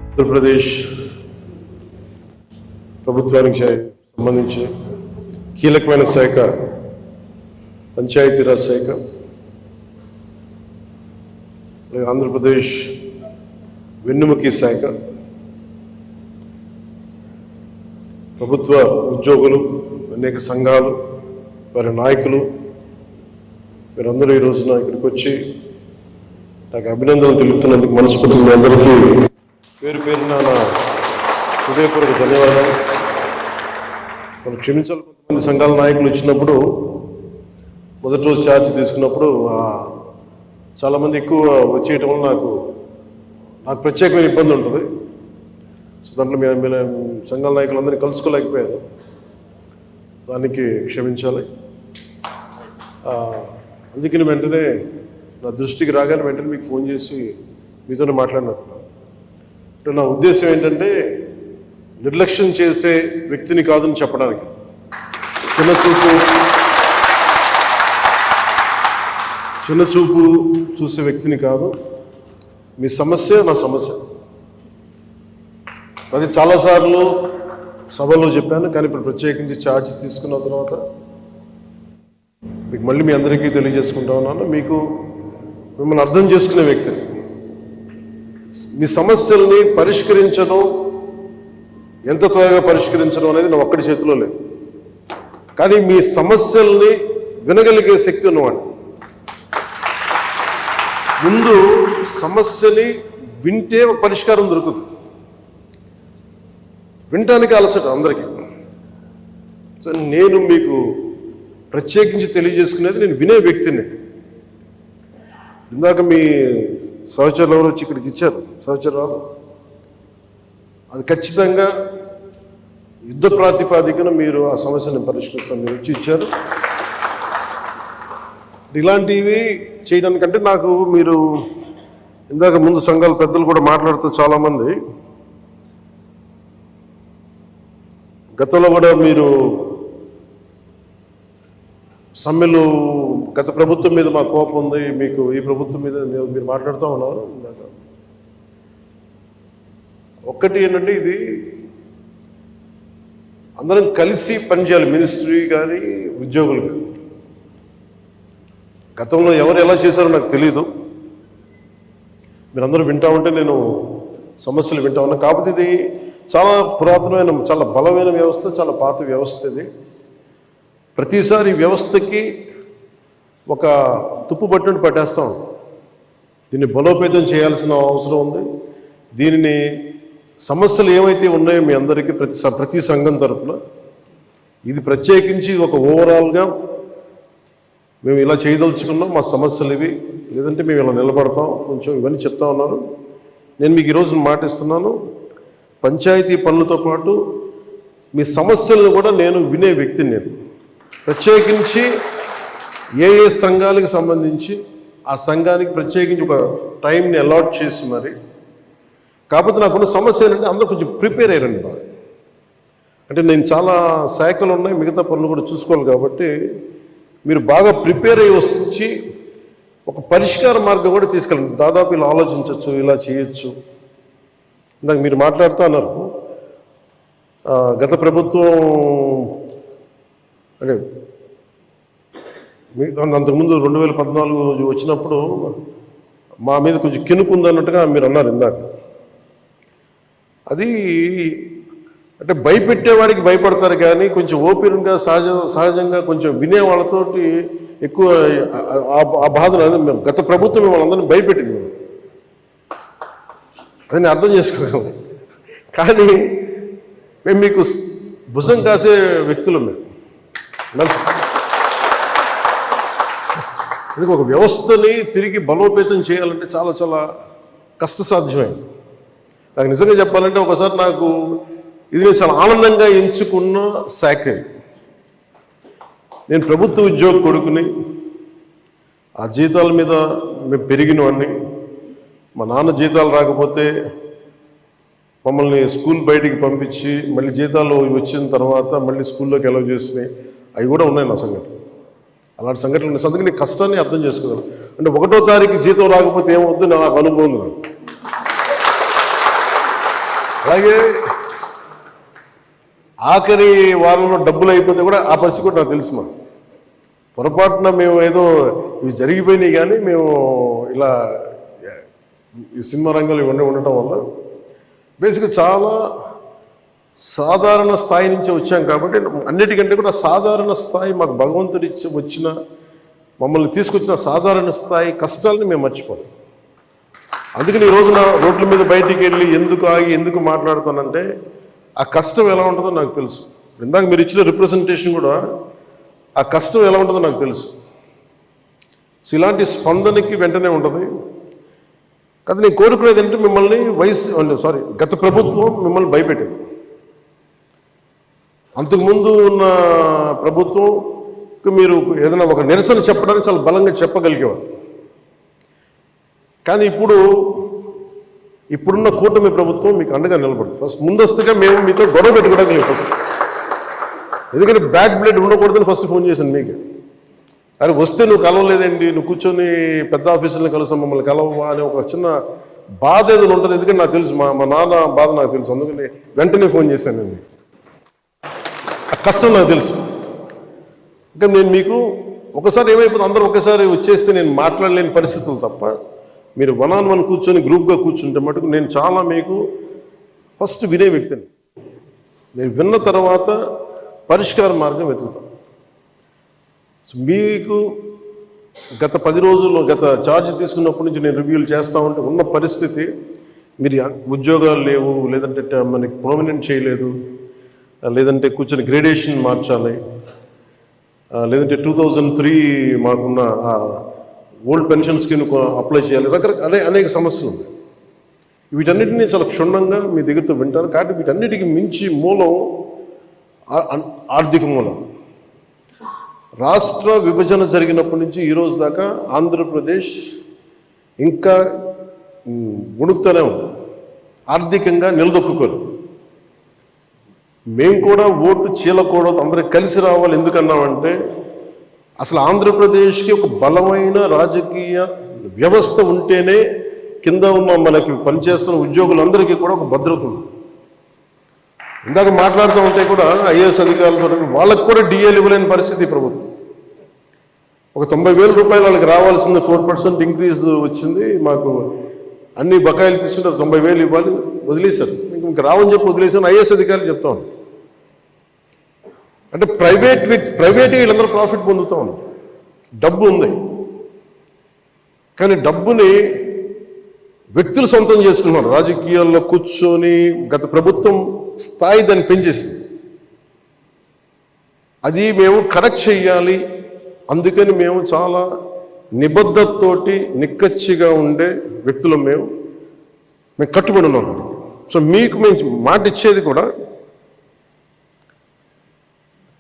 ఆంధ్రప్రదేశ్ ప్రభుత్వానికి సంబంధించి కీలకమైన శాఖ పంచాయతీరాజ్ శాఖ. ఆంధ్రప్రదేశ్ వెన్నుముకి శాఖ, ప్రభుత్వ ఉద్యోగులు, అనేక సంఘాలు, వారి నాయకులు, మీరందరూ ఈ రోజున ఇక్కడికి వచ్చి నాకు అభినందనలు తెలుపుతున్నందుకు మనస్ఫూర్తిగా మీ అందరికీ పేరు పేరున నా హృదయపూర్వక ధన్యవాదాలు. మనం క్షమించాలి, కొంతమంది సంఘాల నాయకులు వచ్చినప్పుడు మొదటి రోజు ఛార్జ్ తీసుకున్నప్పుడు చాలామంది ఎక్కువ వచ్చేయటం వల్ల నాకు ప్రత్యేకమైన ఇబ్బంది ఉంటుంది. సో దాంట్లో మీ సంఘాల నాయకులందరినీ కలుసుకోలేకపోయాను, దానికి క్షమించాలి. అందుకని వెంటనే నా దృష్టికి రాగానే వెంటనే మీకు ఫోన్ చేసి మీతోనే మాట్లాడినట్టున్నాను. అంటే నా ఉద్దేశం ఏంటంటే నిర్లక్ష్యం చేసే వ్యక్తిని కాదని చెప్పడానికి, చిన్న చూపు చూసే వ్యక్తిని కాదు. మీ సమస్య నా సమస్య, అది చాలాసార్లు సభలో చెప్పాను. కానీ ఇప్పుడు ప్రత్యేకించి ఛార్జ్ తీసుకున్న తర్వాత మీకు మళ్ళీ మీ అందరికీ తెలియజేసుకుంటా ఉన్నాను. మిమ్మల్ని అర్థం చేసుకునే వ్యక్తిని, మీ సమస్యల్ని పరిష్కరించడం, ఎంత త్వరగా పరిష్కరించడం అనేది నా ఒక్కడి చేతిలో లేదు. కానీ మీ సమస్యల్ని వినగలిగే శక్తి ఉన్నవాడు. ముందు సమస్యని వింటే ఒక పరిష్కారం దొరుకుతుంది. వినటానికి అలసట అందరికీ. సో నేను మీకు ప్రత్యేకించి తెలియజేసుకునేది, నేను వినే వ్యక్తిని. ఇందాక మీ సహచరులు ఎవరు వచ్చి ఇక్కడికి ఇచ్చారు, సహచరాలు, అది ఖచ్చితంగా యుద్ధ ప్రాతిపాదికన మీరు ఆ సమస్యను పరిష్కరిస్తాను మీరు వచ్చి ఇచ్చారు. ఇలాంటివి చేయడానికంటే నాకు మీరు ఇందాక ముందు సంఘాల పెద్దలు కూడా మాట్లాడుతూ చాలామంది గతంలో కూడా మీరు సమ్మెలు, గత ప్రభుత్వం మీద మా కోపం ఉంది, మీకు ఈ ప్రభుత్వం మీద మీరు మాట్లాడుతూ ఉన్నారు. ఇందాక ఒక్కటి ఏంటంటే, ఇది అందరం కలిసి పనిచేయాలి, మినిస్ట్రీ కానీ ఉద్యోగులు కానీ. గతంలో ఎవరు ఎలా చేశారో నాకు తెలీదు, మీరందరూ వింటా ఉంటే నేను సమస్యలు వింటా ఉన్నా. కాకపోతే ఇది చాలా పురాతనమైన, చాలా బలమైన వ్యవస్థ, చాలా పాత వ్యవస్థ. ఇది ప్రతిసారి వ్యవస్థకి ఒక తుప్పు పట్టుని పట్టేస్తాం. దీన్ని బలోపేతం చేయాల్సిన అవసరం ఉంది. దీనిని సమస్యలు ఏమైతే ఉన్నాయో మీ అందరికీ ప్రతి సంఘం తరఫున ఇది ప్రత్యేకించి ఒక ఓవరాల్గా మేము ఇలా చేయదలుచుకున్నాం, మా సమస్యలు ఇవి, లేదంటే మేము ఇలా నిలబడతాం, కొంచెం ఇవన్నీ చెప్తా ఉన్నారు. నేను మీకు ఈరోజు మాటిస్తున్నాను, పంచాయతీ పనులతో పాటు మీ సమస్యలను కూడా నేను వినే వ్యక్తిని. నేను ప్రత్యేకించి ఏ సంఘాలకు సంబంధించి ఆ సంఘానికి ప్రత్యేకించి ఒక టైంని అలాట్ చేసి మరి. కాకపోతే నాకున్న సమస్య ఏంటంటే, అందరూ కొంచెం ప్రిపేర్ అయ్యారండి బాగా. అంటే నేను చాలా శాఖలు ఉన్నాయి, మిగతా పనులు కూడా చూసుకోవాలి. కాబట్టి మీరు బాగా ప్రిపేర్ అయ్యి వచ్చి ఒక పరిష్కార మార్గం కూడా తీసుకెళ్ళండి. దాదాపు ఇలా ఆలోచించవచ్చు, ఇలా చేయొచ్చు. ఇందాక మీరు మాట్లాడుతూ అన్నారు, గత ప్రభుత్వం అంటే అంతకుముందు 2014 వచ్చినప్పుడు మా మీద కొంచెం కినుకుందన్నట్టుగా మీరు అన్నారు ఇందాక. అది అంటే భయపెట్టేవాడికి భయపడతారు, కానీ కొంచెం ఓపెన్గా సహజంగా కొంచెం వినే వాళ్ళతోటి ఎక్కువ ఆ బాధను మేము గత ప్రభుత్వం మిమ్మల్ని అందరినీ భయపెట్టింది, మేము అది నేను అర్థం చేసుకోగలం. కానీ మేము మీకు భుజం కాసే వ్యక్తులు. మేము ఇది ఒక వ్యవస్థని తిరిగి బలోపేతం చేయాలంటే చాలా చాలా కష్టసాధ్యమైంది. నాకు నిజంగా చెప్పాలంటే ఒకసారి నాకు ఇది నేను చాలా ఆనందంగా ఎంచుకున్న శాఖ. నేను ప్రభుత్వ ఉద్యోగ కొడుకుని, ఆ జీతాల మీద మేము పెరిగినవన్నీ. మా నాన్న జీతాలు రాకపోతే మమ్మల్ని స్కూల్ బయటికి పంపించి మళ్ళీ జీతాలు వచ్చిన తర్వాత మళ్ళీ స్కూల్లోకి అలౌ చేసినాయి, అవి కూడా ఉన్నాయి నా సంఘటన. అలాంటి సంఘటనలు ఉన్నాయి. అందుకని కష్టాన్ని అర్థం చేసుకోగలను. అంటే 1వ తారీఖు జీతం రాకపోతే ఏమవుద్దు నాకు అనుభవం. అలాగే ఆఖరి వారంలో డబ్బులు అయిపోతే కూడా ఆ పరిస్థితి కూడా నాకు తెలుసు. మా పొరపాటున మేము ఏదో ఇవి జరిగిపోయినాయి, కానీ మేము ఇలా ఈ సినిమా రంగంలో ఉండటం వల్ల బేసిక్గా చాలా సాధారణ స్థాయి నుంచి వచ్చాం కాబట్టి అన్నిటికంటే కూడా సాధారణ స్థాయి మాకు భగవంతుడి వచ్చిన మమ్మల్ని తీసుకొచ్చిన సాధారణ స్థాయి కష్టాలని మేము మర్చిపోం. అందుకని ఈ రోజున రోడ్ల మీద బయటికి వెళ్ళి ఎందుకు ఆగి ఎందుకు మాట్లాడుతానంటే ఆ కష్టం ఎలా ఉంటుందో నాకు తెలుసు. ఇందాక మీరు ఇచ్చిన రిప్రజెంటేషన్ కూడా ఆ కష్టం ఎలా ఉంటుందో నాకు తెలుసు. సో ఇలాంటి స్పందనకి వెంటనే ఉంటుంది. కానీ నేను కోరుకునేది ఏంటంటే మిమ్మల్ని గత ప్రభుత్వం మిమ్మల్ని భయపెట్టింది. అంతకుముందు ఉన్న ప్రభుత్వంకి మీరు ఏదైనా ఒక నిరసన చెప్పడానికి చాలా బలంగా చెప్పగలిగేవారు. కానీ ఇప్పుడున్న కూటమి ప్రభుత్వం మీకు అండగా నిలబడుతుంది. ఫస్ట్ ముందస్తుగా మేము మీతో గొడవ పెట్టుకోవడానికి ఫస్ట్, ఎందుకంటే బ్యాక్ బ్లడ్ ఉండకూడదని ఫస్ట్ ఫోన్ చేశాను మీకు. అరే వస్తే నువ్వు కలవలేదండి, నువ్వు కూర్చొని పెద్ద ఆఫీసులను కలుస్తాం, మమ్మల్ని కలవవా అనే ఒక చిన్న బాధ ఏదైనా ఉంటుంది. ఎందుకంటే నాకు తెలుసు, మా నాన్న బాధ నాకు తెలుసు. అందుకని వెంటనే ఫోన్ చేశాను. నేను ఆ కష్టం నాకు తెలుసు. ఇంకా నేను మీకు ఒకసారి ఏమైపోతుంది, అందరూ ఒకసారి వచ్చేస్తే నేను మాట్లాడలేని పరిస్థితులు తప్ప మీరు 1-on-1 కూర్చొని గ్రూప్గా కూర్చుంటే మటుకు నేను చాలా మీకు ఫస్ట్ వినే వ్యక్తిని. నేను విన్న తర్వాత పరిష్కార మార్గం వెతుకుతాం. మీకు గత 10 రోజుల్లో గత ఛార్జ్ తీసుకున్నప్పటి నుంచి నేను రివ్యూలు చేస్తూ ఉంటే ఉన్న పరిస్థితి, మీరు ఉద్యోగాలు లేవు, లేదంటే మనకి పర్మనెంట్ చేయలేదు, లేదంటే కూర్చొని గ్రేడేషన్ మార్చాలి, లేదంటే 2003 మాకున్న ఓల్డ్ పెన్షన్ స్కీమ్ అప్లై చేయాలి, రకరకాల అనేక సమస్యలు ఉన్నాయి. వీటన్నిటినీ చాలా క్షుణ్ణంగా మీ దగ్గరతో వింటారు. కాబట్టి వీటన్నిటికీ మించి మూలం ఆర్థిక మూలం. రాష్ట్ర విభజన జరిగినప్పటి నుంచి ఈరోజు దాకా ఆంధ్రప్రదేశ్ ఇంకా ఉణుకుతూనే ఉంది, ఆర్థికంగా నిలదొక్కుకోలేదు. మేము కూడా ఓటు చీలకూడదు, అందరూ కలిసి రావాలి. ఎందుకన్నామంటే అసలు ఆంధ్రప్రదేశ్కి ఒక బలమైన రాజకీయ వ్యవస్థ ఉంటేనే కింద ఉన్న మనకి పనిచేస్తున్న ఉద్యోగులందరికీ కూడా ఒక భద్రత ఉంది. ఇందాక మాట్లాడుతూ ఉంటే కూడా ఐఏఎస్ అధికారులతో వాళ్ళకు కూడా డిఏలు ఇవ్వలేని పరిస్థితి ప్రభుత్వం. ఒక 90,000 రూపాయలు వాళ్ళకి రావాల్సింది 4% ఇంక్రీజ్ వచ్చింది. మాకు అన్ని బకాయిలు తీసుకుంటే 90,000 ఇవ్వాలి, వదిలేశారు. ఇంకా రావని చెప్పి వదిలేశాను. ఐఏఎస్ అధికారులు చెప్తా ఉన్నాను. అంటే ప్రైవేట్ వీళ్ళందరూ ప్రాఫిట్ పొందుతూ ఉన్నారు. డబ్బు ఉంది, కానీ డబ్బుని వ్యక్తులు సొంతం చేసుకున్నారు. రాజకీయాల్లో కూర్చొని గత ప్రభుత్వం స్థాయి దాన్ని పెంచేసింది. అది మేము కరెక్ట్ చేయాలి. అందుకని మేము చాలా నిబద్ధతతోటి నిక్కచ్చిగా ఉండే వ్యక్తులు మేము కట్టుబడి ఉన్నాం. సో మీకు మేము మాట ఇచ్చేది కూడా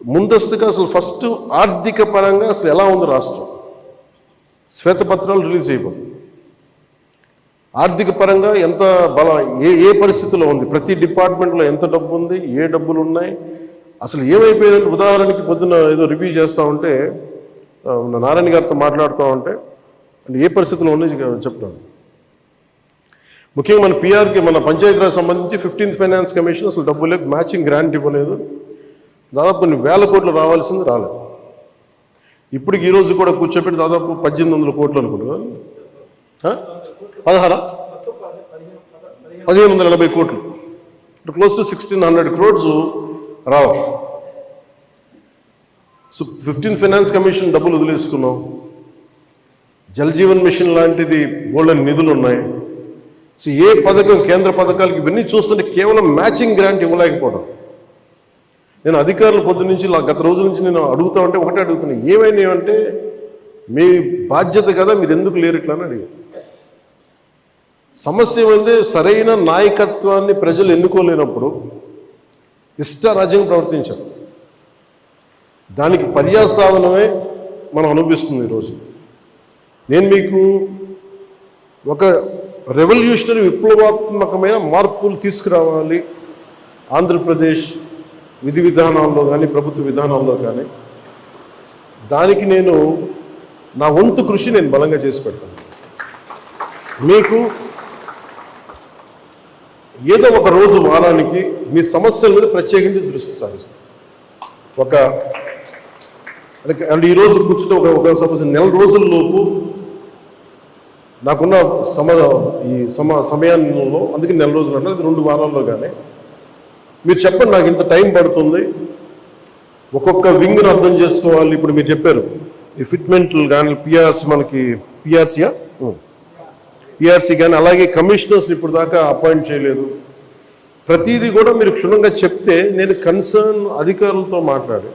ముందస్తుగా అసలు ఫస్ట్ ఆర్థిక పరంగా అసలు ఎలా ఉంది రాష్ట్రం, శ్వేతపత్రాలు రిలీజ్ అయిపోతుంది. ఆర్థిక పరంగా ఎంత బలం, ఏ పరిస్థితిలో ఉంది, ప్రతి డిపార్ట్మెంట్లో ఎంత డబ్బు ఉంది, ఏ డబ్బులు ఉన్నాయి, అసలు ఏమైపోయినట్టు. ఉదాహరణకి పొద్దున్న ఏదో రివ్యూ చేస్తూ ఉంటే నారాయణ గారితో మాట్లాడుతూ ఉంటే అంటే ఏ పరిస్థితిలో ఉంది చెప్తాను. ముఖ్యంగా మన పిఆర్కి, మన పంచాయతీరాజ్ సంబంధించి 15th ఫైనాన్స్ కమిషన్ అసలు డబ్బు లేదు, మ్యాచింగ్ గ్రాంట్ ఇవ్వలేదు. దాదాపు కొన్ని 1,000 కోట్లు రావాల్సింది రాలేదు. ఇప్పటికి ఈరోజు కూడా కూర్చోబెట్టి దాదాపు 1,800 కోట్లు అనుకుంటున్నా, 1,580 కోట్లు, క్లోజ్ టు 1,600 crores రావాలి. సో 15th ఫైనాన్స్ కమిషన్ డబ్బులు వదిలేసుకున్నాం. జల్ జీవన్ మిషన్ లాంటిది గోల్డెన్ నిధులు ఉన్నాయి. సో ఏ పథకం, కేంద్ర పథకాలకి ఇవన్నీ చూస్తుంటే కేవలం మ్యాచింగ్ గ్రాంట్ ఇవ్వలేకపోవడం. నేను అధికారులు పొద్దు నుంచి గత రోజుల నుంచి నేను అడుగుతా ఉంటే ఒకటే అడుగుతున్నాను, ఏమైనాయంటే మీ బాధ్యత కదా, మీరు ఎందుకు లేరు ఇట్లా అని అడిగారు. సమస్య ఏమైంది, సరైన నాయకత్వాన్ని ప్రజలు ఎన్నుకోలేనప్పుడు ఇష్టారాజ్యంగా ప్రవర్తించారు. దానికి పర్యాసాధనమే మనం అనుభవిస్తుంది ఈరోజు. నేను మీకు ఒక రెవల్యూషనరీ విప్లవాత్మకమైన మార్పులు తీసుకురావాలి ఆంధ్రప్రదేశ్ విధి విధానాల్లో కానీ ప్రభుత్వ విధానాల్లో కానీ, దానికి నేను నా వంతు కృషి నేను బలంగా చేసి పెడతాను. మీకు ఏదో ఒక రోజు వారానికి మీ సమస్యల మీద ప్రత్యేకించి దృష్టి సారిస్తాం. అంటే ఈరోజు కూర్చుంటే ఒక సపోజ్ నెల రోజుల్లోపు నాకున్న సమయంలో, అందుకే నెల రోజులు అంటే అది 2 వారాల్లో కానీ మీరు చెప్పండి, నాకు ఇంత టైం పడుతుంది, ఒక్కొక్క వింగ్ని అర్థం చేసుకోవాలి. ఇప్పుడు మీరు చెప్పారు ఈ ఫిట్మెంట్లు కానీ పిఆర్సీ కానీ అలాగే కమిషనర్స్ ఇప్పుడు దాకా అపాయింట్ చేయలేదు. ప్రతిదీ కూడా మీరు క్షుణ్ణంగా చెప్తే నేను కన్సర్న్ అధికారులతో మాట్లాడి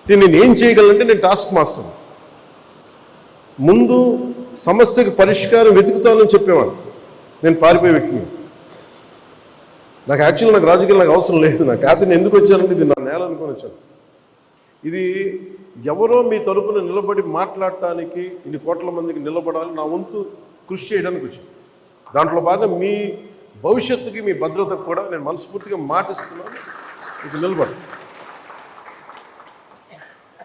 నేను ఏం చేయగలంటే నేను టాస్క్ మాస్టర్ ముందు సమస్యకు పరిష్కారం వెతుకుతానని చెప్పేవాడు. నేను పారిపోయే వ్యక్తిని. నాకు రాజకీయాలు నాకు అవసరం లేదు. నాకు అతను ఎందుకు వచ్చానంటే ఇది నా నేల అనుకొని వచ్చాను. ఇది ఎవరో మీ తరపున నిలబడి మాట్లాడటానికి ఇన్ని కోట్ల మందికి నిలబడాలి, నా వంతు కృషి చేయడానికి వచ్చాను. దాంట్లో భాగం మీ భవిష్యత్తుకి మీ భద్రతకు కూడా నేను మనస్ఫూర్తిగా మాటిస్తున్నాను, ఇది నిలబడి.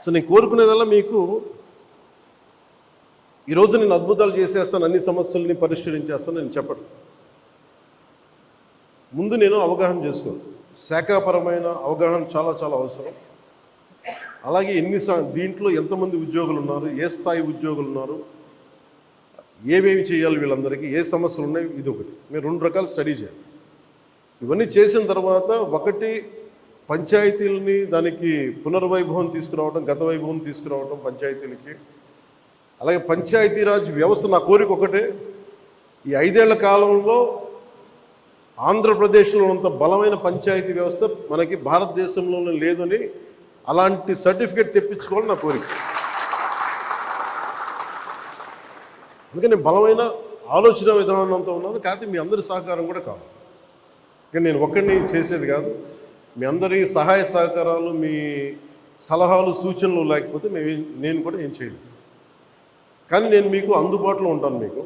సో నేను కోరుకునేదల్లా మీకు ఈరోజు నేను అద్భుతాలు చేసేస్తాను, అన్ని సమస్యలని పరిష్కరించేస్తాను నేను చెప్పను. ముందు నేను అవగాహన చేసుకోను. శాఖాపరమైన అవగాహన చాలా చాలా అవసరం. అలాగే దీంట్లో ఎంతమంది ఉద్యోగులు ఉన్నారు, ఏ స్థాయి ఉద్యోగులు ఉన్నారు, ఏమేమి చేయాలి, వీళ్ళందరికీ ఏ సమస్యలు ఉన్నాయి, ఇది ఒకటి. మీరు 2 రకాలు స్టడీ చేయాలి. ఇవన్నీ చేసిన తర్వాత ఒకటి పంచాయతీలని దానికి పునర్వైభవం తీసుకురావడం, గత వైభవం తీసుకురావడం పంచాయతీలకి. అలాగే పంచాయతీరాజ్ వ్యవస్థ నా కోరిక ఒకటే, ఈ 5 ఏళ్ల కాలంలో ఆంధ్రప్రదేశ్లో ఉన్నంత బలమైన పంచాయతీ వ్యవస్థ మనకి భారతదేశంలోనే లేదని అలాంటి సర్టిఫికేట్ తెప్పించుకోవాలని నా కోరిక. అందుకని బలమైన ఆలోచన విధానంతో ఉన్నాను. కాకపోతే మీ అందరి సహకారం కూడా కావాలి. కానీ నేను ఒక్కడిని చేసేది కాదు. మీ అందరి సహాయ సహకారాలు, మీ సలహాలు, సూచనలు లేకపోతే నేను కూడా ఏం చేయలేదు. కానీ నేను మీకు అందుబాటులో ఉంటాను. మీకు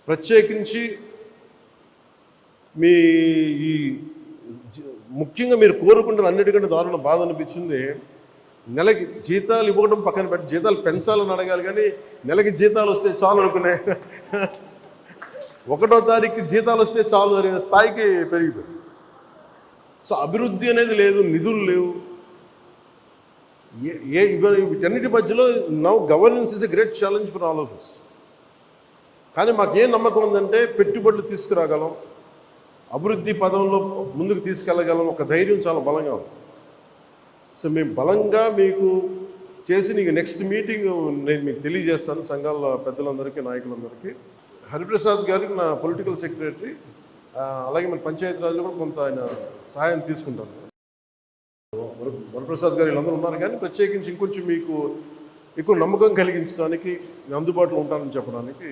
ప్రత్యేకించి ముఖ్యంగా మీరు కోరుకుంటుంది అన్నిటికంటే దారుణ బాధ అనిపించింది, నెలకి జీతాలు ఇవ్వడం పక్కన పెట్టి జీతాలు పెంచాలని అడగాలి, కానీ నెలకి జీతాలు వస్తే చాలు అనుకునే 1వ తారీఖు జీతాలు వస్తే చాలు అనే స్థాయికి పెరిగిపోయింది. సో అభివృద్ధి అనేది లేదు, నిధులు లేవు. వీటన్నిటి మధ్యలో now governance is a great challenge for all of us. కానీ మాకేం నమ్మకం ఉందంటే పెట్టుబడులు తీసుకురాగలం, అభివృద్ధి పదంలో ముందుకు తీసుకెళ్ళగలం, ఒక ధైర్యం చాలా బలంగా ఉంది. సో మేము బలంగా మీకు చేసి నీకు నెక్స్ట్ మీటింగ్ నేను మీకు తెలియజేస్తాను. సంఘాల పెద్దలందరికీ, నాయకులందరికీ. హరిప్రసాద్ గారికి నా పొలిటికల్ సెక్రటరీ, అలాగే మన పంచాయతీరాజ్లో కూడా కొంత ఆయన సహాయం తీసుకుంటాను. వరప్రసాద్ గారు వీళ్ళందరూ ఉన్నారు. కానీ ప్రత్యేకించి ఇంకొంచెం మీకు ఎక్కువ నమ్మకం కలిగించడానికి నేను అందుబాటులో ఉంటానని చెప్పడానికి,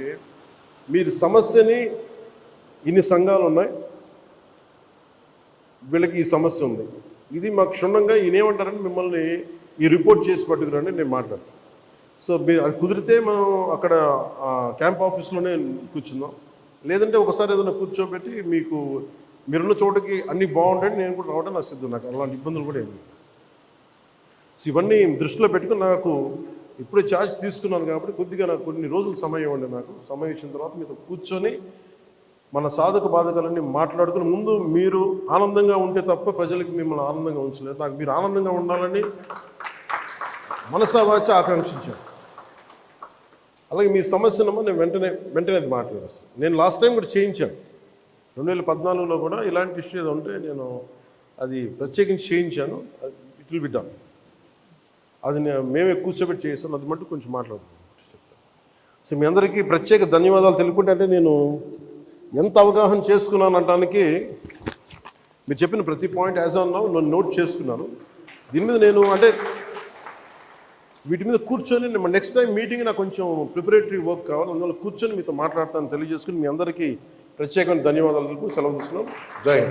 మీరు సమస్యని ఇన్ని సంఘాలు ఉన్నాయి, వీళ్ళకి ఈ సమస్య ఉంది, ఇది మాకు క్షుణ్ణంగా ఈయనేమంటారని మిమ్మల్ని ఈ రిపోర్ట్ చేసి పట్టుకురండి నేను మాట్లాడతాను. సో అది కుదిరితే మనం అక్కడ క్యాంప్ ఆఫీస్లోనే కూర్చుందాం. లేదంటే ఒకసారి ఏదైనా కూర్చోబెట్టి మీకు మీరున్న చోటకి అన్నీ బాగుంటాయి, నేను కూడా రావడం నాకు సిద్ధం. నాకు అలాంటి ఇబ్బందులు కూడా ఏమి. సో ఇవన్నీ దృష్టిలో పెట్టుకుని నాకు ఇప్పుడే ఛార్జ్ తీసుకున్నాను కాబట్టి కొద్దిగా నాకు కొన్ని రోజులు సమయం ఇవ్వండి. నాకు సమయం ఇచ్చిన తర్వాత మీతో కూర్చొని మన సాధక బాధకాలన్నీ మాట్లాడుకుని, ముందు మీరు ఆనందంగా ఉంటే తప్ప ప్రజలకు మిమ్మల్ని ఆనందంగా ఉంచలేదు. నాకు మీరు ఆనందంగా ఉండాలని మనసావాచ ఆకాంక్షించాను. అలాగే మీ సమస్యనమ్మా నేను వెంటనే అది మాట్లాడేస్తాను. నేను లాస్ట్ టైం కూడా చేయించాను. 2014లో కూడా ఇలాంటి ఇష్యూ ఏదో ఉంటే నేను అది ప్రత్యేకించి చేయించాను. It will be done. అది మేమే కూర్చోబెట్టి చేస్తాను. అది మట్టు కొంచెం మాట్లాడుతున్నాను. సో మీ అందరికీ ప్రత్యేక ధన్యవాదాలు తెలుపుకుంటే, అంటే నేను ఎంత అవగాహన చేసుకున్నాను అనడానికి మీరు చెప్పిన ప్రతి పాయింట్ యాజ్ ఆన్ నౌ నేను నోట్ చేసుకున్నాను. దీని మీద నేను అంటే వీటి మీద కూర్చొని నెక్స్ట్ టైం మీటింగ్ నాకు కొంచెం ప్రిపరేటరీ వర్క్ కావాలి. అందువల్ల కూర్చొని మీతో మాట్లాడతాను తెలియజేసుకుని మీ అందరికీ ప్రత్యేకమైన ధన్యవాదాలు తెలుపు సెలవు తీసుకున్నాం. జై హింద్.